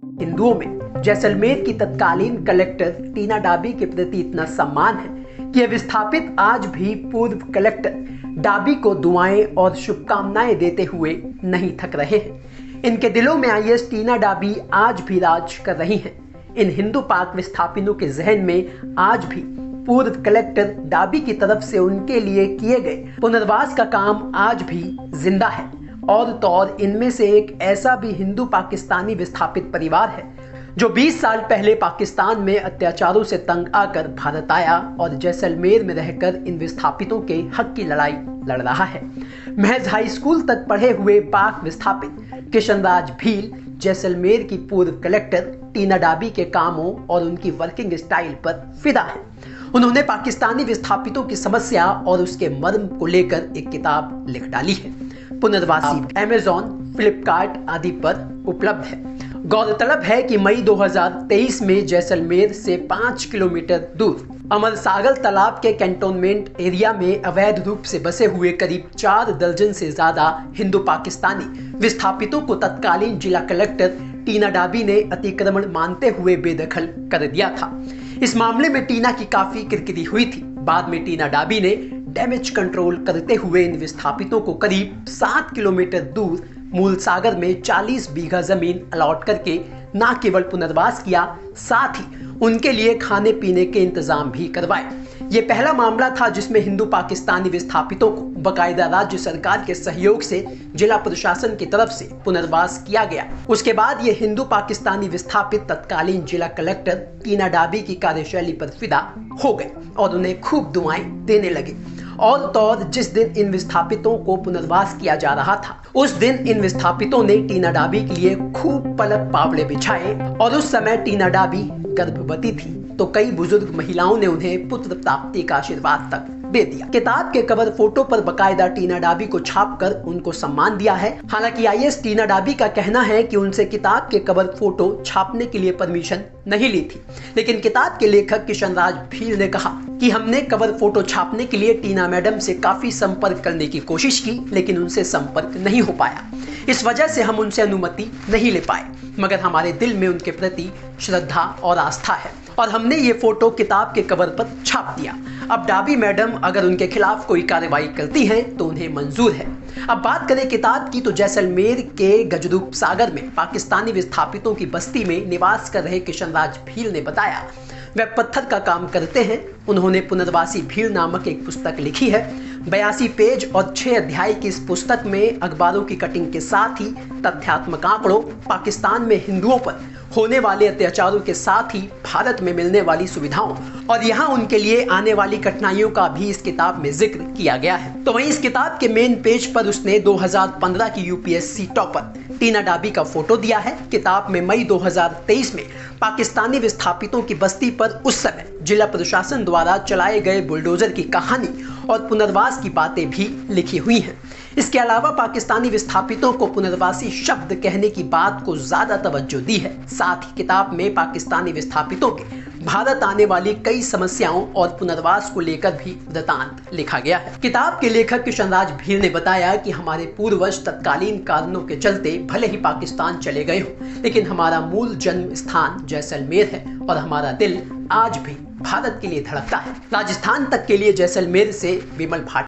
हिंदुओं में जैसलमेर की तत्कालीन कलेक्टर टीना डाबी के प्रति इतना सम्मान है कि विस्थापित आज भी पूर्व कलेक्टर डाबी को दुआएं और शुभकामनाएं देते हुए नहीं थक रहे हैं। इनके दिलों में आईएएस टीना डाबी आज भी राज कर रही हैं। इन हिंदू पाक विस्थापितों के जहन में आज भी पूर्व कलेक्टर डाबी की तरफ से उनके लिए किए गए पुनर्वास का काम आज भी जिंदा है। और तो और इनमें से एक ऐसा भी हिंदू पाकिस्तानी विस्थापित परिवार है जो 20 साल पहले पाकिस्तान में अत्याचारों से तंग आकर भारत आया और जैसलमेर में रहकर इन विस्थापितों के हक की लड़ाई लड़ रहा है। महज हाई स्कूल तक पढ़े हुए पाक विस्थापित किशनराज भील जैसलमेर की पूर्व कलेक्टर टीना डाबी के कामों और उनकी वर्किंग स्टाइल पर फिदा है। उन्होंने पाकिस्तानी विस्थापितों की समस्या और उसके मर्म को लेकर एक किताब लिख डाली है। पुनर्वासी अमेज़न, फ्लिपकार्ट आदि पर उपलब्ध है। गौरतलब है कि मई 2023 में जैसलमेर से 5 किलोमीटर दूर अमर सागर तालाब के कैंटोनमेंट एरिया में अवैध रूप से बसे हुए करीब 4 दर्जन से ज्यादा हिंदू पाकिस्तानी विस्थापितों को तत्कालीन जिला कलेक्टर टीना डाबी ने अतिक्रमण मानते हुए बेदखल कर दिया था। इस मामले में टीना की काफी किरकिरी हुई थी। बाद में टीना डाबी ने डैमेज कंट्रोल करते हुए इन विस्थापितों को करीब 7 किलोमीटर दूर मूल सागर में 40 बीघा जमीन अलॉट करके न केवल पुनर्वास किया, साथ ही उनके लिए खाने पीने के इंतजाम भी करवाए। ये पहला मामला था जिसमें हिंदू पाकिस्तानी विस्थापितों को बकायदा राज्य सरकार के सहयोग से जिला प्रशासन की तरफ से पुनर्वास किया गया। उसके बाद ये हिंदू पाकिस्तानी विस्थापित तत्कालीन जिला कलेक्टर टीना डाबी की कार्यशैली पर फिदा हो गए और उन्हें खूब दुआएं देने लगे। और तो और जिस दिन इन विस्थापितों को पुनर्वास किया जा रहा था उस दिन इन विस्थापितों ने टीना डाबी के लिए खूब पलक पावड़े बिछाए और उस समय टीना डाबी गर्भवती थी तो कई बुजुर्ग महिलाओं ने उन्हें पुत्र प्राप्ति का आशीर्वाद तक दे दिया। किताब के कवर फोटो पर बकायदा टीना डाबी को छापकर उनको सम्मान दिया है। हालांकि आईएएस टीना डाबी का कहना है कि उनसे किताब के कवर फोटो छापने के लिए परमिशन नहीं ली थी, लेकिन किताब के लेखक किशनराज भील ने कहा कि हमने कवर फोटो छापने के लिए टीना मैडम से काफी संपर्क करने की कोशिश की, लेकिन उनसे संपर्क नहीं हो पाया। इस वजह से हम उनसे अनुमति नहीं ले पाए, मगर हमारे दिल में उनके प्रति श्रद्धा और आस्था है और हमने ये फोटो किताब के कवर पर छाप दिया। अब डाबी मैडम अगर उनके खिलाफ कोई कार्रवाई करती हैं तो उन्हें मंजूर है। अब बात करें किताब की तो जैसलमेर के गजरूप सागर में पाकिस्तानी विस्थापितों की बस्ती में निवास कर रहे किशनराज भील ने बताया वे पत्थर का काम करते हैं। उन्होंने पुनर्वासी भील नामक एक पुस्तक लिखी है। 82 पेज और 6 अध्याय की इस पुस्तक में अखबारों की कटिंग के साथ ही तथ्यात्मक आंकड़ों, पाकिस्तान में हिंदुओं पर होने वाले अत्याचारों के साथ ही भारत में मिलने वाली सुविधाओं और यहाँ उनके लिए आने वाली कठिनाइयों का भी इस किताब में जिक्र किया गया है। तो वहीं इस किताब के मेन पेज पर उसने 2015 की यूपीएससी टॉपर टीना डाबी का फोटो दिया है। किताब में मई 2023 में पाकिस्तानी विस्थापितों की बस्ती पर उस समय जिला प्रशासन द्वारा चलाए गए बुलडोजर की कहानी और पुनर्वास की बातें भी लिखी हुई हैं। इसके अलावा पाकिस्तानी विस्थापितों को पुनर्वासी शब्द कहने की बात को ज्यादा तवज्जो दी है। साथ ही किताब में पाकिस्तानी विस्थापितों के भारत आने वाली कई समस्याओं और पुनर्वास को लेकर भी वृतांत लिखा गया है। किताब के लेखक किशनराज भील ने बताया कि हमारे पूर्वज तत्कालीन कारणों के चलते भले ही पाकिस्तान चले गए हों, लेकिन हमारा मूल जन्म स्थान जैसलमेर है और हमारा दिल आज भी भारत के लिए धड़कता है। राजस्थान तक के लिए जैसलमेर से विमल भाट।